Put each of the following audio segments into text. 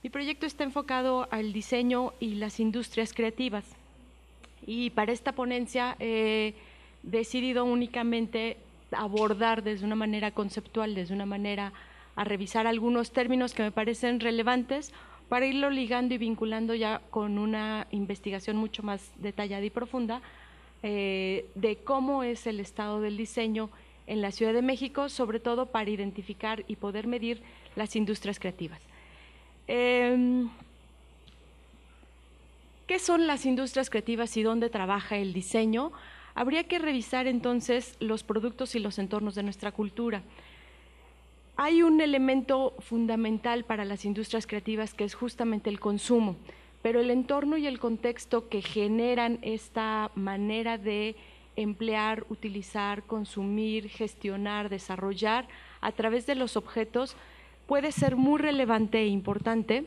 Mi proyecto está enfocado al diseño y las industrias creativas, y para esta ponencia he decidido únicamente abordar desde una manera conceptual, desde una manera a revisar algunos términos que me parecen relevantes para irlo ligando y vinculando ya con una investigación mucho más detallada y profunda de cómo es el estado del diseño en la Ciudad de México, sobre todo para identificar y poder medir las industrias creativas. ¿Qué son las industrias creativas y dónde trabaja el diseño? Habría que revisar entonces los productos y los entornos de nuestra cultura. Hay un elemento fundamental para las industrias creativas que es justamente el consumo, pero el entorno y el contexto que generan esta manera de emplear, utilizar, consumir, gestionar, desarrollar a través de los objetos puede ser muy relevante e importante,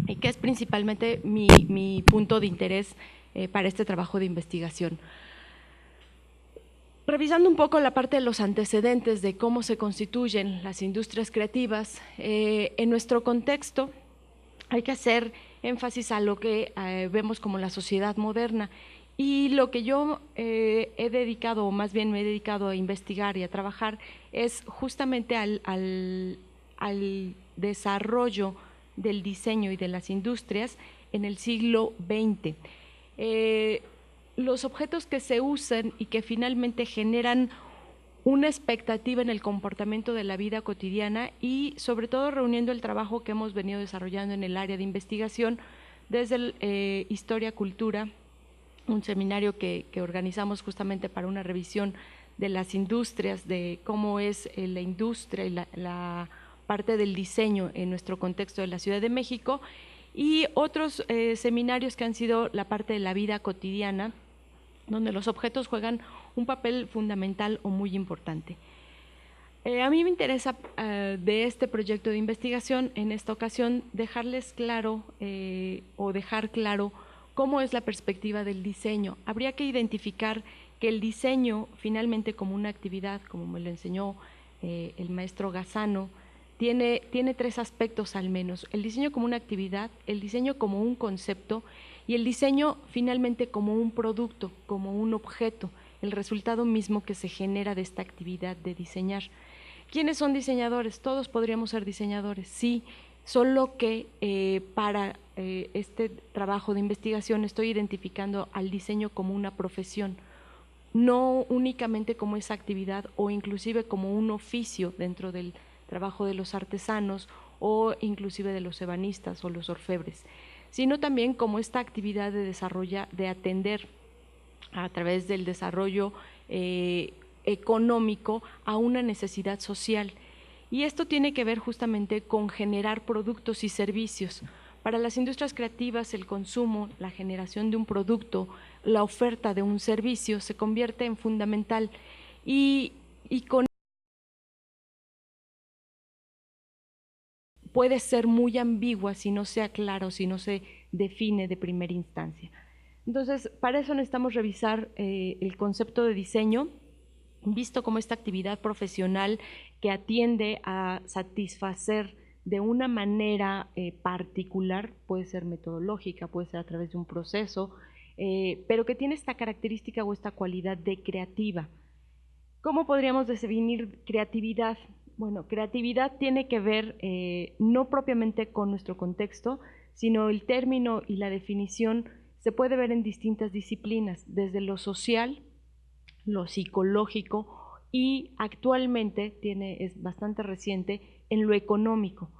y que es principalmente mi punto de interés para este trabajo de investigación. Revisando un poco la parte de los antecedentes de cómo se constituyen las industrias creativas, en nuestro contexto hay que hacer énfasis a lo que vemos como la sociedad moderna, y lo que yo he dedicado, o más bien me he dedicado a investigar y a trabajar, es justamente al desarrollo del diseño y de las industrias en el siglo XX. Los objetos que se usan y que finalmente generan una expectativa en el comportamiento de la vida cotidiana, y sobre todo reuniendo el trabajo que hemos venido desarrollando en el área de investigación desde Historia Cultura, un seminario que organizamos justamente para una revisión de las industrias, de cómo es la industria y la parte del diseño en nuestro contexto de la Ciudad de México, y otros seminarios que han sido la parte de la vida cotidiana, donde los objetos juegan un papel fundamental o muy importante. A mí me interesa de este proyecto de investigación en esta ocasión dejarles claro o dejar claro cómo es la perspectiva del diseño. Habría que identificar que el diseño finalmente como una actividad, como me lo enseñó el maestro Gazzano, tiene tres aspectos al menos: el diseño como una actividad, el diseño como un concepto y el diseño finalmente como un producto, como un objeto, el resultado mismo que se genera de esta actividad de diseñar. ¿Quiénes son diseñadores? Todos podríamos ser diseñadores, sí, solo que para este trabajo de investigación estoy identificando al diseño como una profesión, no únicamente como esa actividad o inclusive como un oficio dentro del trabajo de los artesanos o inclusive de los ebanistas o los orfebres, sino también como esta actividad de desarrollo, de atender a través del desarrollo económico a una necesidad social. Y esto tiene que ver justamente con generar productos y servicios. Para las industrias creativas, el consumo, la generación de un producto, la oferta de un servicio se convierte en fundamental, y con puede ser muy ambigua si no sea claro, si no se define de primera instancia. Entonces, para eso necesitamos revisar el concepto de diseño, visto como esta actividad profesional que atiende a satisfacer de una manera particular, puede ser metodológica, puede ser a través de un proceso, pero que tiene esta característica o esta cualidad de creativa. ¿Cómo podríamos definir creatividad? Bueno, creatividad tiene que ver no propiamente con nuestro contexto, sino el término y la definición se puede ver en distintas disciplinas, desde lo social, lo psicológico, y actualmente es bastante reciente en lo económico.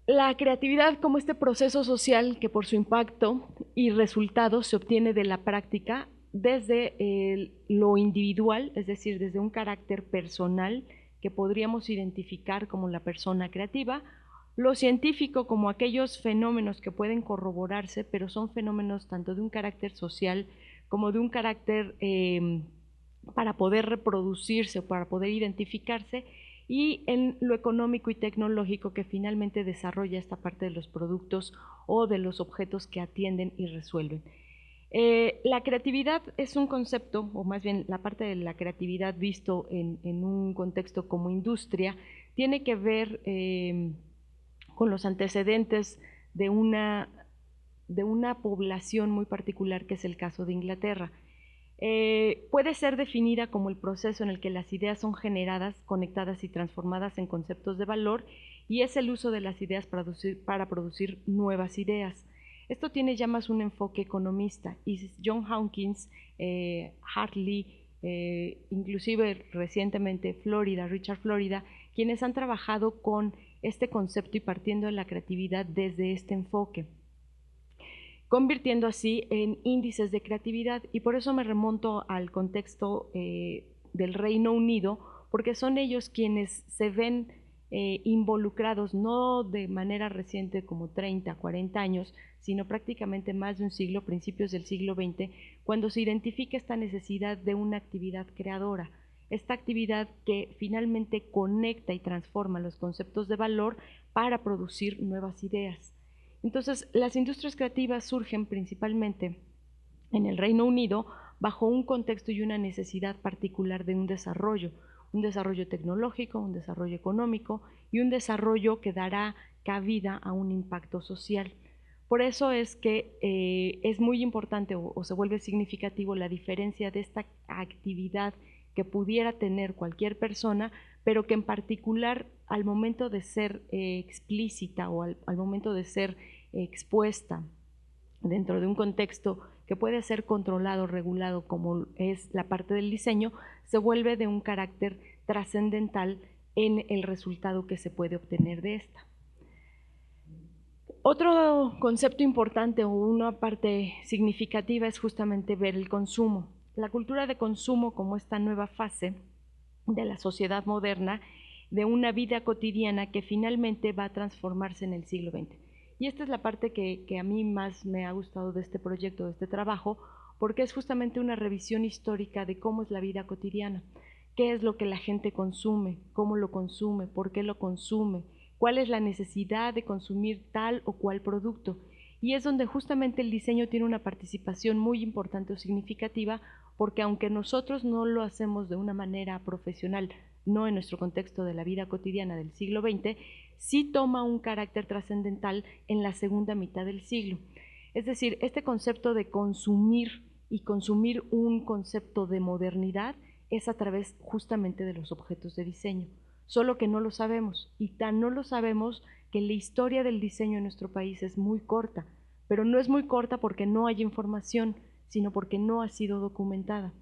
La creatividad como este proceso social que por su impacto y resultados se obtiene de la práctica desde lo individual, es decir, desde un carácter personal que podríamos identificar como la persona creativa, lo científico como aquellos fenómenos que pueden corroborarse, pero son fenómenos tanto de un carácter social como de un carácter para poder reproducirse o para poder identificarse, y en lo económico y tecnológico que finalmente desarrolla esta parte de los productos o de los objetos que atienden y resuelven. La creatividad es un concepto, o más bien la parte de la creatividad visto en un contexto como industria, tiene que ver con los antecedentes de una población muy particular, que es el caso de Inglaterra. Puede ser definida como el proceso en el que las ideas son generadas, conectadas y transformadas en conceptos de valor, y es el uso de las ideas para producir nuevas ideas. Esto tiene ya más un enfoque economista, y John Hawkins, Hartley, inclusive recientemente Richard Florida, quienes han trabajado con este concepto y partiendo de la creatividad desde este enfoque, convirtiendo así en índices de creatividad. Y por eso me remonto al contexto del Reino Unido, porque son ellos quienes se ven involucrados, no de manera reciente como 30, 40 años, sino prácticamente más de un siglo, principios del siglo XX, cuando se identifica esta necesidad de una actividad creadora, esta actividad que finalmente conecta y transforma los conceptos de valor para producir nuevas ideas. Entonces, las industrias creativas surgen principalmente en el Reino Unido bajo un contexto y una necesidad particular de un desarrollo tecnológico, un desarrollo económico y un desarrollo que dará cabida a un impacto social. Por eso es que es muy importante o se vuelve significativo la diferencia de esta actividad que pudiera tener cualquier persona, pero que en particular al momento de ser explícita o al momento de ser expuesta dentro de un contexto que puede ser controlado, regulado, como es la parte del diseño, se vuelve de un carácter trascendental en el resultado que se puede obtener de esta. Otro concepto importante o una parte significativa es justamente ver el consumo. La cultura de consumo como esta nueva fase de la sociedad moderna, de una vida cotidiana que finalmente va a transformarse en el siglo XX. Y esta es la parte que a mí más me ha gustado de este proyecto, de este trabajo, porque es justamente una revisión histórica de cómo es la vida cotidiana, qué es lo que la gente consume, cómo lo consume, por qué lo consume, cuál es la necesidad de consumir tal o cual producto. Y es donde justamente el diseño tiene una participación muy importante o significativa, porque aunque nosotros no lo hacemos de una manera profesional, no en nuestro contexto de la vida cotidiana del siglo XX, sí toma un carácter trascendental en la segunda mitad del siglo. Es decir, este concepto de consumir y consumir un concepto de modernidad es a través justamente de los objetos de diseño, solo que no lo sabemos, y tan no lo sabemos que la historia del diseño en nuestro país es muy corta, pero no es muy corta porque no hay información, sino porque no ha sido documentada.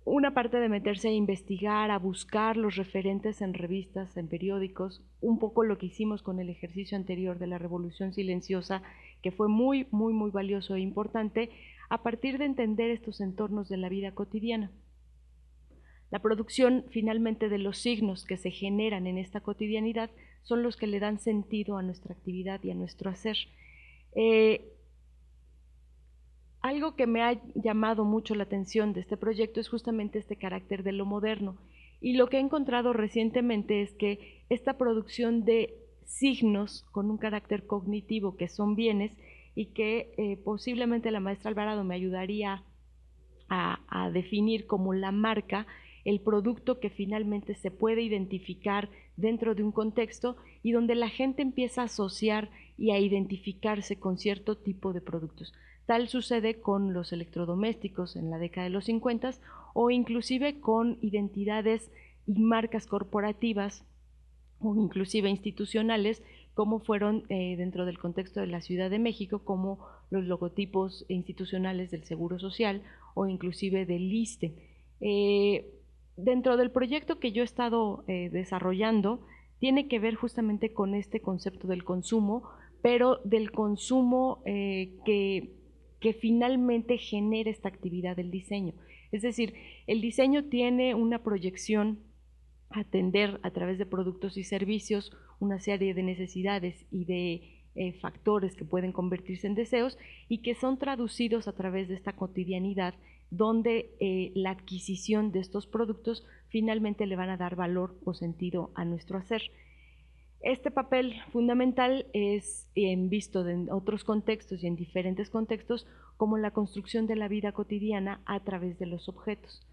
Una parte de meterse a investigar, a buscar los referentes en revistas, en periódicos, un poco lo que hicimos con el ejercicio anterior de la Revolución Silenciosa, que fue muy, muy, muy valioso e importante, a partir de entender estos entornos de la vida cotidiana. La producción finalmente de los signos que se generan en esta cotidianidad son los que le dan sentido a nuestra actividad y a nuestro hacer. Algo que me ha llamado mucho la atención de este proyecto es justamente este carácter de lo moderno, y lo que he encontrado recientemente es que esta producción de signos con un carácter cognitivo, que son bienes, y que posiblemente la maestra Alvarado me ayudaría a definir como la marca, el producto que finalmente se puede identificar dentro de un contexto y donde la gente empieza a asociar y a identificarse con cierto tipo de productos. Tal sucede con los electrodomésticos en la década de los 50 o inclusive con identidades y marcas corporativas o inclusive institucionales, como fueron dentro del contexto de la Ciudad de México, como los logotipos institucionales del Seguro Social o inclusive del ISSSTE. Dentro del proyecto que yo he estado desarrollando, tiene que ver justamente con este concepto del consumo, pero del consumo que finalmente genera esta actividad del diseño. Es decir, el diseño tiene una proyección a atender a través de productos y servicios una serie de necesidades y de factores que pueden convertirse en deseos y que son traducidos a través de esta cotidianidad donde la adquisición de estos productos finalmente le van a dar valor o sentido a nuestro hacer. Este papel fundamental es visto en otros contextos y en diferentes contextos como la construcción de la vida cotidiana a través de los objetos.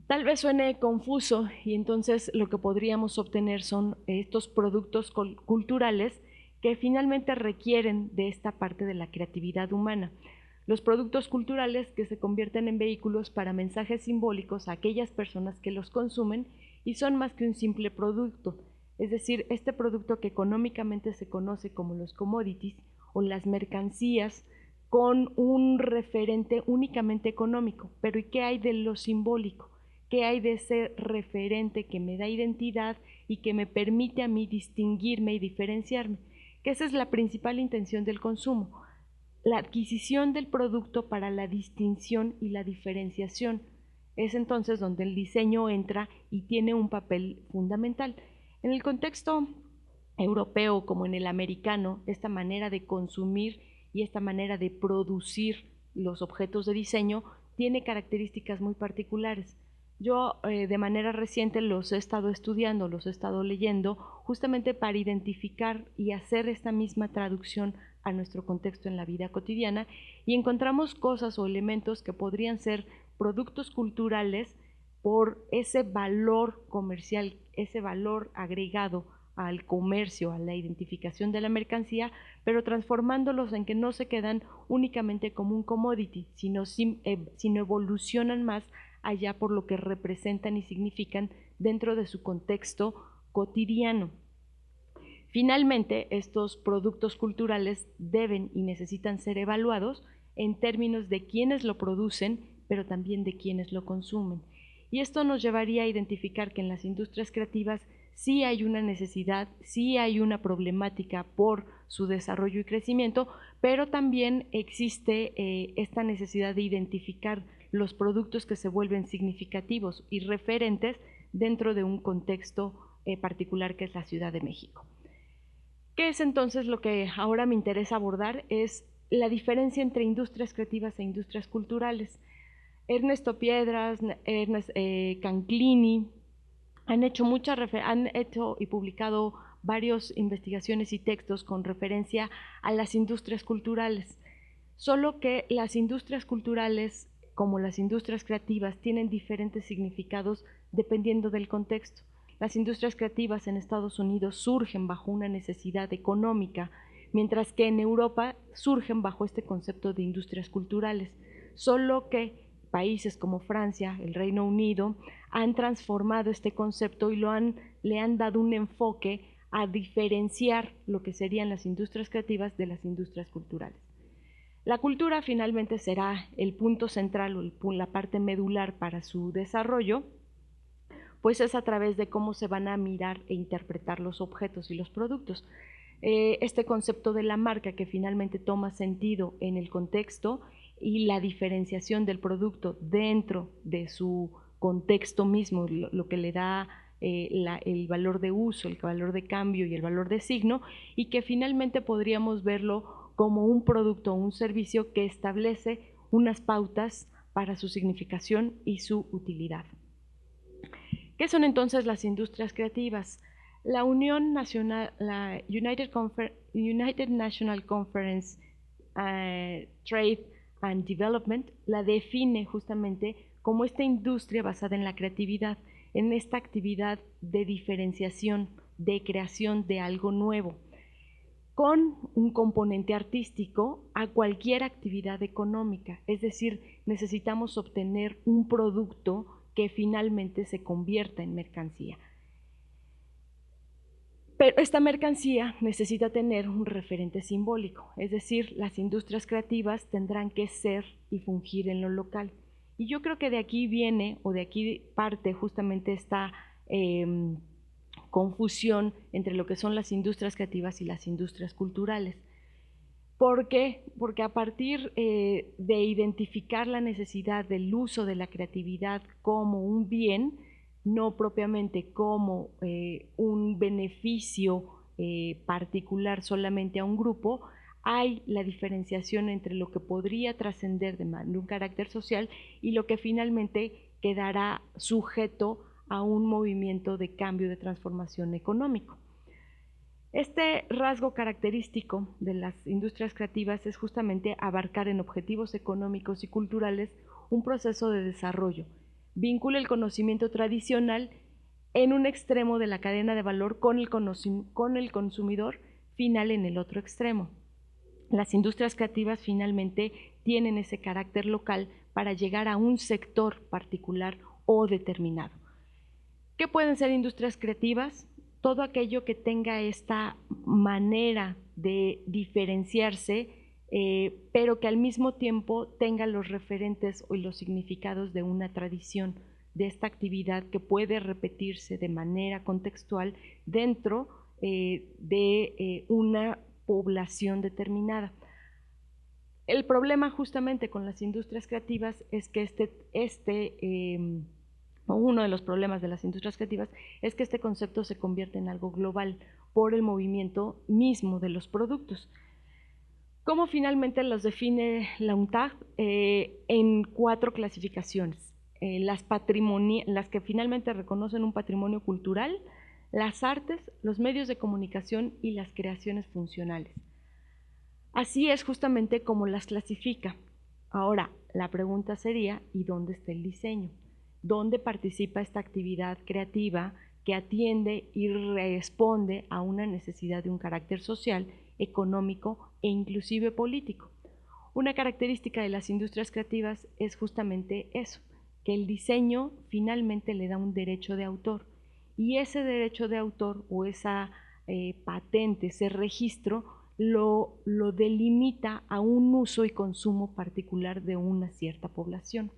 Tal vez suene confuso y entonces lo que podríamos obtener son estos productos culturales que finalmente requieren de esta parte de la creatividad humana. Los productos culturales que se convierten en vehículos para mensajes simbólicos a aquellas personas que los consumen y son más que un simple producto. Es decir, este producto que económicamente se conoce como los commodities o las mercancías con un referente únicamente económico. Pero ¿y qué hay de lo simbólico? ¿Qué hay de ese referente que me da identidad y que me permite a mí distinguirme y diferenciarme? Que esa es la principal intención del consumo, la adquisición del producto para la distinción y la diferenciación. Es entonces donde el diseño entra y tiene un papel fundamental. En el contexto europeo como en el americano, esta manera de consumir y esta manera de producir los objetos de diseño tiene características muy particulares. Yo de manera reciente los he estado estudiando, los he estado leyendo, justamente para identificar y hacer esta misma traducción a nuestro contexto en la vida cotidiana, y encontramos cosas o elementos que podrían ser productos culturales por ese valor comercial, ese valor agregado al comercio, a la identificación de la mercancía, pero transformándolos en que no se quedan únicamente como un commodity, sino evolucionan más allá por lo que representan y significan dentro de su contexto cotidiano. Finalmente, estos productos culturales deben y necesitan ser evaluados en términos de quienes lo producen, pero también de quienes lo consumen. Y esto nos llevaría a identificar que en las industrias creativas sí hay una necesidad, sí hay una problemática por su desarrollo y crecimiento, pero también existe esta necesidad de identificar los productos que se vuelven significativos y referentes dentro de un contexto particular que es la Ciudad de México. ¿Qué es entonces lo que ahora me interesa abordar? Es la diferencia entre industrias creativas e industrias culturales. Ernesto Piedras, Canclini han hecho y publicado varias investigaciones y textos con referencia a las industrias culturales. Solo que las industrias culturales, como las industrias creativas, tienen diferentes significados dependiendo del contexto. Las industrias creativas en Estados Unidos surgen bajo una necesidad económica, mientras que en Europa surgen bajo este concepto de industrias culturales. Solo que países como Francia, el Reino Unido, han transformado este concepto y le han dado un enfoque a diferenciar lo que serían las industrias creativas de las industrias culturales. La cultura finalmente será el punto central o la parte medular para su desarrollo, pues es a través de cómo se van a mirar e interpretar los objetos y los productos. Este concepto de la marca que finalmente toma sentido en el contexto y la diferenciación del producto dentro de su contexto mismo, lo que le da el valor de uso, el valor de cambio y el valor de signo, y que finalmente podríamos verlo como un producto o un servicio que establece unas pautas para su significación y su utilidad. ¿Qué son entonces las industrias creativas? La Unión Nacional, la United National Conference Trade and Development la define justamente como esta industria basada en la creatividad, en esta actividad de diferenciación, de creación de algo nuevo, con un componente artístico a cualquier actividad económica. Es decir, necesitamos obtener un producto que finalmente se convierta en mercancía. Pero esta mercancía necesita tener un referente simbólico, es decir, las industrias creativas tendrán que ser y fungir en lo local. Y yo creo que de aquí viene, o de aquí parte justamente esta confusión entre lo que son las industrias creativas y las industrias culturales. ¿Por qué? Porque a partir de identificar la necesidad del uso de la creatividad como un bien, no propiamente como un beneficio particular solamente a un grupo, hay la diferenciación entre lo que podría trascender de un carácter social y lo que finalmente quedará sujeto a un movimiento de cambio, de transformación económico. Este rasgo característico de las industrias creativas es justamente abarcar en objetivos económicos y culturales un proceso de desarrollo. Vincula el conocimiento tradicional en un extremo de la cadena de valor con el consumidor final en el otro extremo. Las industrias creativas finalmente tienen ese carácter local para llegar a un sector particular o determinado. ¿Qué pueden ser industrias creativas? Todo aquello que tenga esta manera de diferenciarse, pero que al mismo tiempo tenga los referentes y los significados de una tradición, de esta actividad que puede repetirse de manera contextual dentro de una población determinada. El problema justamente con las industrias creativas es que uno de los problemas de las industrias creativas es que este concepto se convierte en algo global por el movimiento mismo de los productos. ¿Cómo finalmente los define la UNTAD? En 4 clasificaciones. Las que finalmente reconocen un patrimonio cultural, las artes, los medios de comunicación y las creaciones funcionales. Así es justamente como las clasifica. Ahora, la pregunta sería, ¿y dónde está el diseño? ¿Dónde participa esta actividad creativa que atiende y responde a una necesidad de un carácter social, económico e inclusive político? Una característica de las industrias creativas es justamente eso, que el diseño finalmente le da un derecho de autor y ese derecho de autor o esa patente, ese registro, lo delimita a un uso y consumo particular de una cierta población.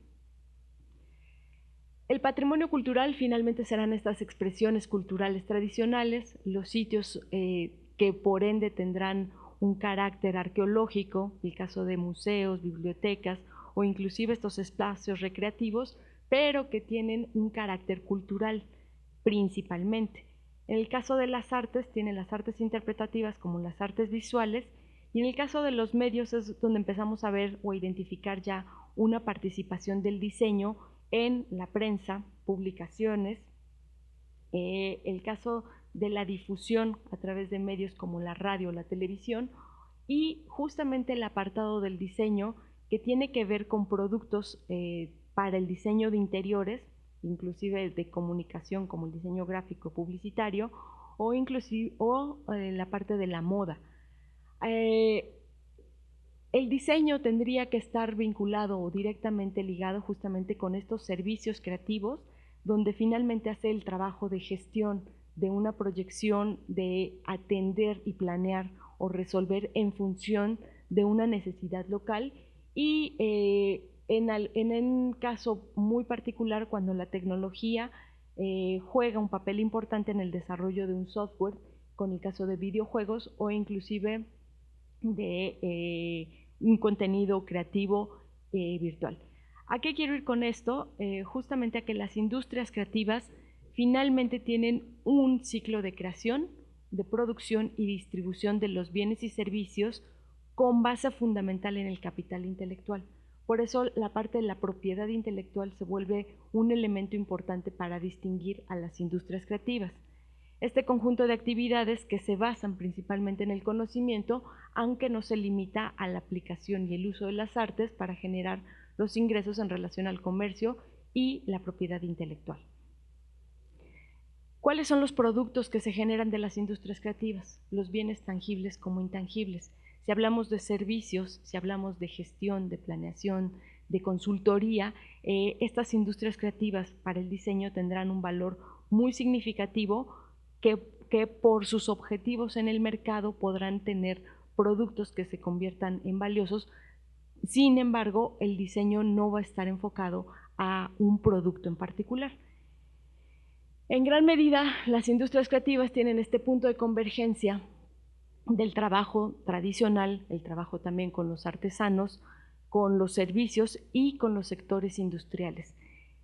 El patrimonio cultural finalmente serán estas expresiones culturales tradicionales, los sitios que por ende tendrán un carácter arqueológico, el caso de museos, bibliotecas o inclusive estos espacios recreativos, pero que tienen un carácter cultural principalmente. En el caso de las artes, tienen las artes interpretativas como las artes visuales, y en el caso de los medios es donde empezamos a ver o a identificar ya una participación del diseño en la prensa, publicaciones, el caso de la difusión a través de medios como la radio o la televisión, y justamente el apartado del diseño que tiene que ver con productos para el diseño de interiores, inclusive de comunicación como el diseño gráfico publicitario o inclusive la parte de la moda. El diseño tendría que estar vinculado o directamente ligado justamente con estos servicios creativos, donde finalmente hace el trabajo de gestión, de una proyección, de atender y planear o resolver en función de una necesidad local y en un caso muy particular cuando la tecnología juega un papel importante en el desarrollo de un software, con el caso de videojuegos o inclusive de un contenido creativo virtual. ¿A qué quiero ir con esto? Justamente a que las industrias creativas finalmente tienen un ciclo de creación, de producción y distribución de los bienes y servicios con base fundamental en el capital intelectual. Por eso la parte de la propiedad intelectual se vuelve un elemento importante para distinguir a las industrias creativas. Este conjunto de actividades que se basan principalmente en el conocimiento, aunque no se limita a la aplicación y el uso de las artes para generar los ingresos en relación al comercio y la propiedad intelectual. ¿Cuáles son los productos que se generan de las industrias creativas? Los bienes tangibles como intangibles. Si hablamos de servicios, si hablamos de gestión, de planeación, de consultoría, estas industrias creativas para el diseño tendrán un valor muy significativo que por sus objetivos en el mercado podrán tener productos que se conviertan en valiosos. Sin embargo, el diseño no va a estar enfocado a un producto en particular. En gran medida, las industrias creativas tienen este punto de convergencia del trabajo tradicional, el trabajo también con los artesanos, con los servicios y con los sectores industriales.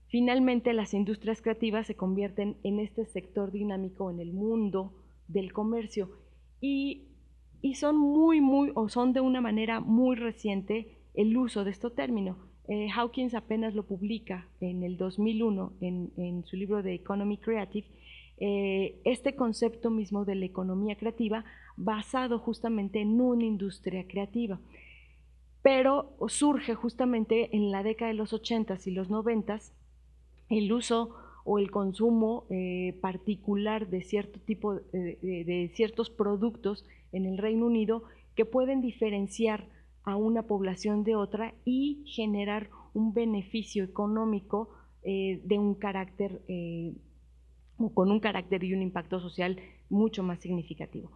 Finalmente, las industrias creativas se convierten en este sector dinámico en el mundo del comercio y y son son de una manera muy reciente el uso de este término. Hawkins apenas lo publica en el 2001 en su libro de Economy Creative, este concepto mismo de la economía creativa basado justamente en una industria creativa. Pero surge justamente en la década de los 80s y los 90s el uso o el consumo particular de cierto tipo de ciertos productos en el Reino Unido que pueden diferenciar a una población de otra y generar un beneficio económico de un carácter o con un carácter y un impacto social mucho más significativo.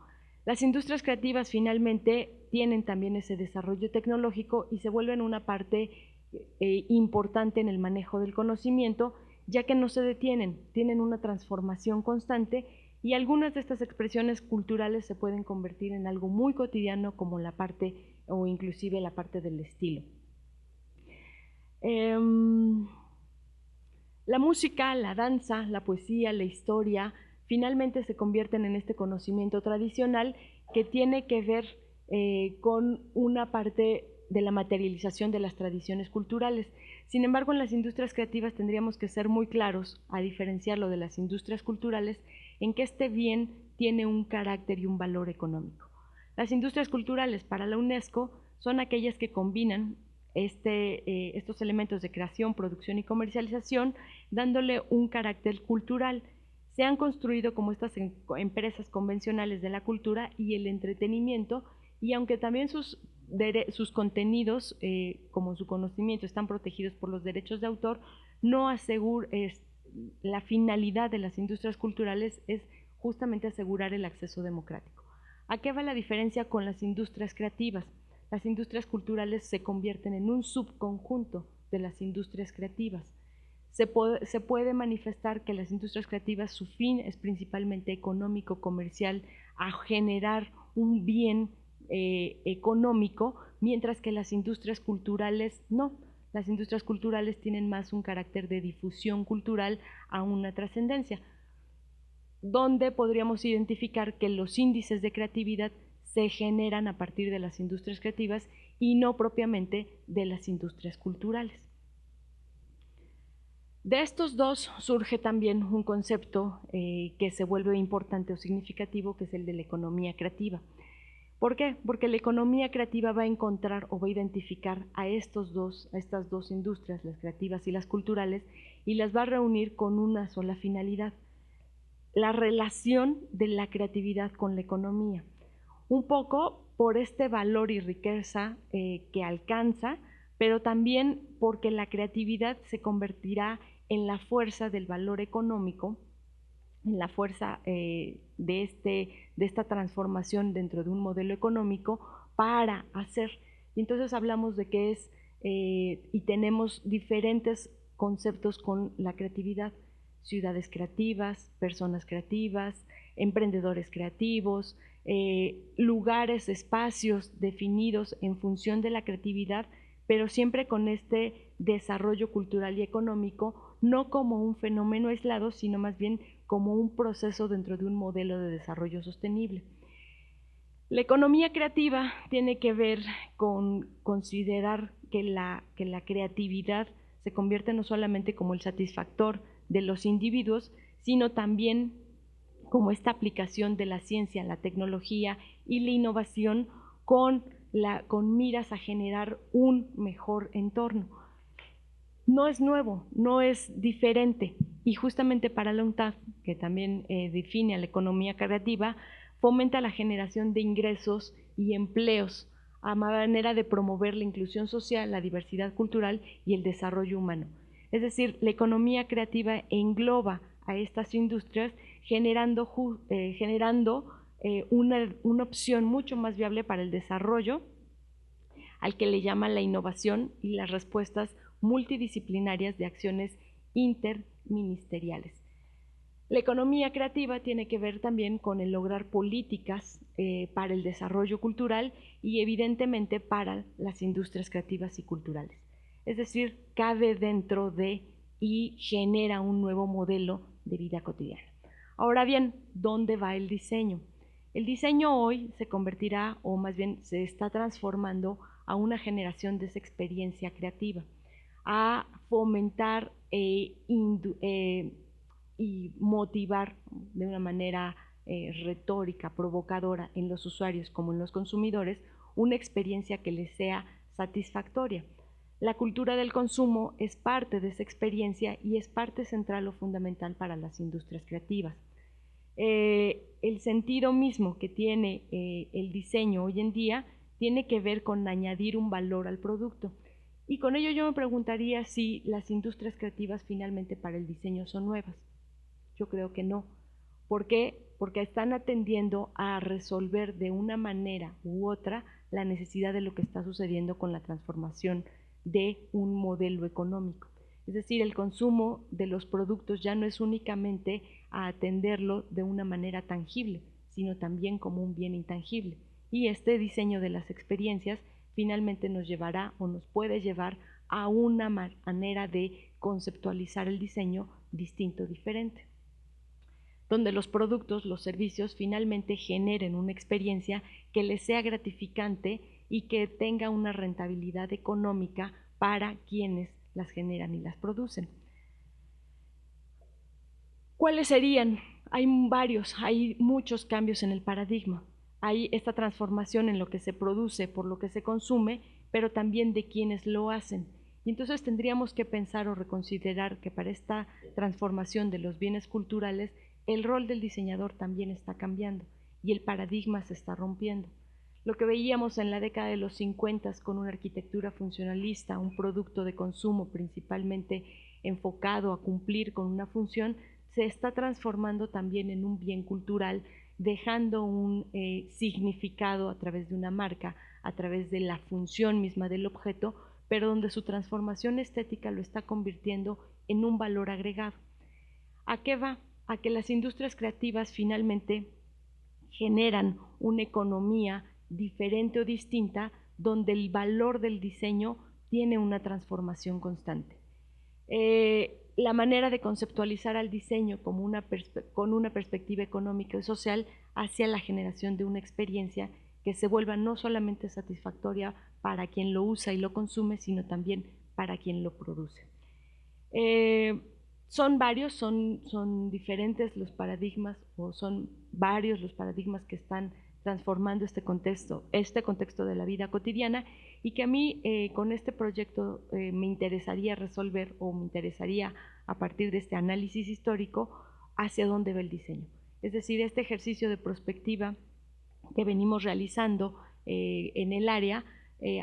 Las industrias creativas finalmente tienen también ese desarrollo tecnológico y se vuelven una parte importante en el manejo del conocimiento, ya que no se detienen, tienen una transformación constante y algunas de estas expresiones culturales se pueden convertir en algo muy cotidiano como la parte o inclusive la parte del estilo. La música, la danza, la poesía, la historia, finalmente se convierten en este conocimiento tradicional que tiene que ver con una parte de la materialización de las tradiciones culturales. Sin embargo, en las industrias creativas tendríamos que ser muy claros a diferenciarlo de las industrias culturales en que este bien tiene un carácter y un valor económico. Las industrias culturales para la UNESCO son aquellas que combinan estos elementos de creación, producción y comercialización, dándole un carácter cultural. Se han construido como estas empresas convencionales de la cultura y el entretenimiento, y aunque también sus contenidos, como su conocimiento, están protegidos por los derechos de autor, no la finalidad de las industrias culturales es justamente asegurar el acceso democrático. ¿A qué va la diferencia con las industrias creativas? Las industrias culturales se convierten en un subconjunto de las industrias creativas. Se puede manifestar que las industrias creativas, su fin es principalmente económico, comercial, a generar un bien económico, mientras que las industrias culturales no. Las industrias culturales tienen más un carácter de difusión cultural a una trascendencia, donde podríamos identificar que los índices de creatividad se generan a partir de las industrias creativas y no propiamente de las industrias culturales. De estos dos surge también un concepto que se vuelve importante o significativo, que es el de la economía creativa. ¿Por qué? Porque la economía creativa va a encontrar o va a identificar a estas dos industrias, las creativas y las culturales, y las va a reunir con una sola finalidad: la relación de la creatividad con la economía. Un poco por este valor y riqueza que alcanza, pero también porque la creatividad se convertirá en la fuerza del valor económico, en la fuerza de esta transformación dentro de un modelo económico para hacer. Y entonces hablamos de que es, y tenemos diferentes conceptos con la creatividad: ciudades creativas, personas creativas, emprendedores creativos, lugares, espacios definidos en función de la creatividad, pero siempre con este desarrollo cultural y económico, no como un fenómeno aislado, sino más bien como un proceso dentro de un modelo de desarrollo sostenible. La economía creativa tiene que ver con considerar que la creatividad se convierte no solamente como el satisfactor de los individuos, sino también como esta aplicación de la ciencia, la tecnología y la innovación con miras a generar un mejor entorno. No es nuevo, no es diferente, y justamente para la UNTAD, que también define a la economía creativa, fomenta la generación de ingresos y empleos a manera de promover la inclusión social, la diversidad cultural y el desarrollo humano. Es decir, la economía creativa engloba a estas industrias generando una opción mucho más viable para el desarrollo, al que le llama la innovación y las respuestas multidisciplinarias de acciones interministeriales. La economía creativa tiene que ver también con el lograr políticas para el desarrollo cultural y evidentemente para las industrias creativas y culturales. Es decir, cabe dentro de y genera un nuevo modelo de vida cotidiana. Ahora bien, ¿dónde va el diseño? El diseño hoy se convertirá, o más bien se está transformando a una generación de esa experiencia creativa, a fomentar y motivar de una manera retórica, provocadora en los usuarios como en los consumidores, una experiencia que les sea satisfactoria. La cultura del consumo es parte de esa experiencia y es parte central o fundamental para las industrias creativas. El sentido mismo que tiene el diseño hoy en día tiene que ver con añadir un valor al producto. Y con ello yo me preguntaría si las industrias creativas finalmente para el diseño son nuevas. Yo creo que no. ¿Por qué? Porque están atendiendo a resolver de una manera u otra la necesidad de lo que está sucediendo con la transformación de un modelo económico. Es decir, el consumo de los productos ya no es únicamente a atenderlo de una manera tangible, sino también como un bien intangible. Y este diseño de las experiencias finalmente nos llevará o nos puede llevar a una manera de conceptualizar el diseño distinto, diferente, donde los productos, los servicios finalmente generen una experiencia que les sea gratificante y que tenga una rentabilidad económica para quienes las generan y las producen. ¿Cuáles serían? Hay varios, hay muchos cambios en el paradigma. Hay esta transformación en lo que se produce, por lo que se consume, pero también de quienes lo hacen. Y entonces tendríamos que pensar o reconsiderar que para esta transformación de los bienes culturales, el rol del diseñador también está cambiando y el paradigma se está rompiendo. Lo que veíamos en la década de los 50 con una arquitectura funcionalista, un producto de consumo principalmente enfocado a cumplir con una función, se está transformando también en un bien cultural, dejando un significado a través de una marca, a través de la función misma del objeto, pero donde su transformación estética lo está convirtiendo en un valor agregado. ¿A qué va? A que las industrias creativas finalmente generan una economía diferente o distinta donde el valor del diseño tiene una transformación constante. La manera de conceptualizar al diseño como con una perspectiva económica y social hacia la generación de una experiencia que se vuelva no solamente satisfactoria para quien lo usa y lo consume, sino también para quien lo produce. Son varios, son diferentes los paradigmas, o son varios los paradigmas que están transformando este contexto de la vida cotidiana, y que a mí con este proyecto me interesaría resolver, o me interesaría a partir de este análisis histórico hacia dónde va el diseño. Es decir, este ejercicio de prospectiva que venimos realizando en el área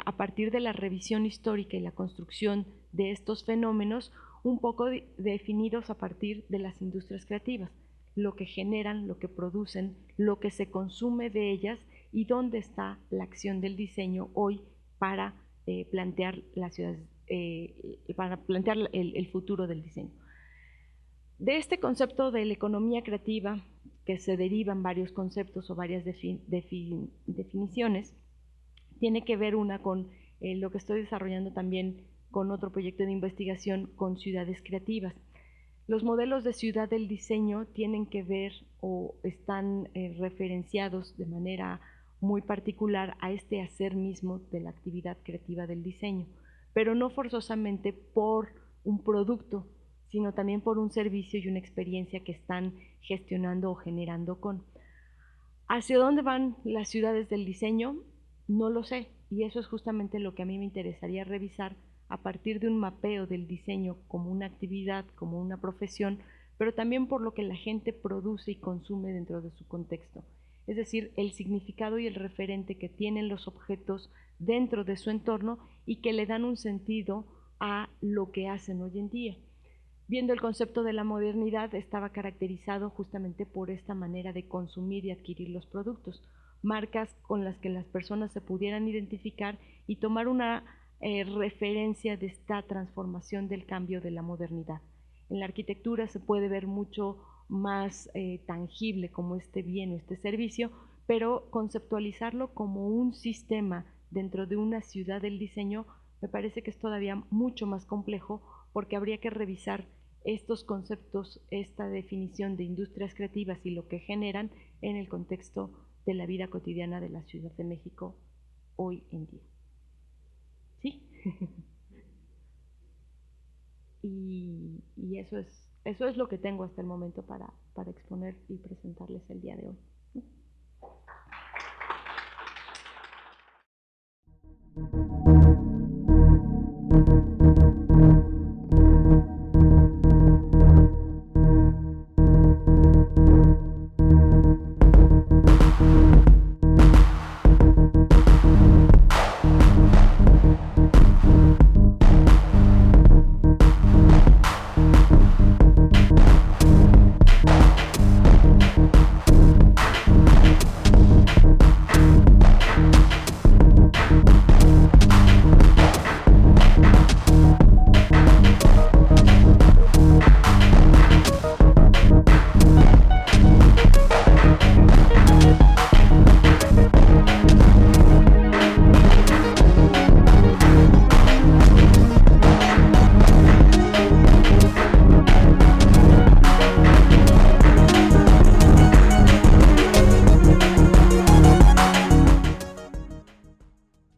a partir de la revisión histórica y la construcción de estos fenómenos, un poco definidos a partir de las industrias creativas, lo que generan, lo que producen, lo que se consume de ellas y dónde está la acción del diseño hoy para plantear las ciudades, para plantear el futuro del diseño. De este concepto de la economía creativa, que se derivan varios conceptos o varias definiciones, tiene que ver una con lo que estoy desarrollando también con otro proyecto de investigación con ciudades creativas. Los modelos de ciudad del diseño tienen que ver o están referenciados de manera muy particular a este hacer mismo de la actividad creativa del diseño, pero no forzosamente por un producto, sino también por un servicio y una experiencia que están gestionando o generando con. ¿Hacia dónde van las ciudades del diseño? No lo sé, y eso es justamente lo que a mí me interesaría revisar a partir de un mapeo del diseño como una actividad, como una profesión, pero también por lo que la gente produce y consume dentro de su contexto. Es decir, el significado y el referente que tienen los objetos dentro de su entorno y que le dan un sentido a lo que hacen hoy en día. Viendo el concepto de la modernidad, estaba caracterizado justamente por esta manera de consumir y adquirir los productos, marcas con las que las personas se pudieran identificar y tomar una referencia de esta transformación del cambio de la modernidad. En la arquitectura se puede ver mucho más tangible como este bien o este servicio, pero conceptualizarlo como un sistema dentro de una ciudad del diseño me parece que es todavía mucho más complejo, porque habría que revisar estos conceptos, esta definición de industrias creativas y lo que generan en el contexto de la vida cotidiana de la Ciudad de México hoy en día. ¿Sí? Y eso es lo que tengo hasta el momento para exponer y presentarles el día de hoy.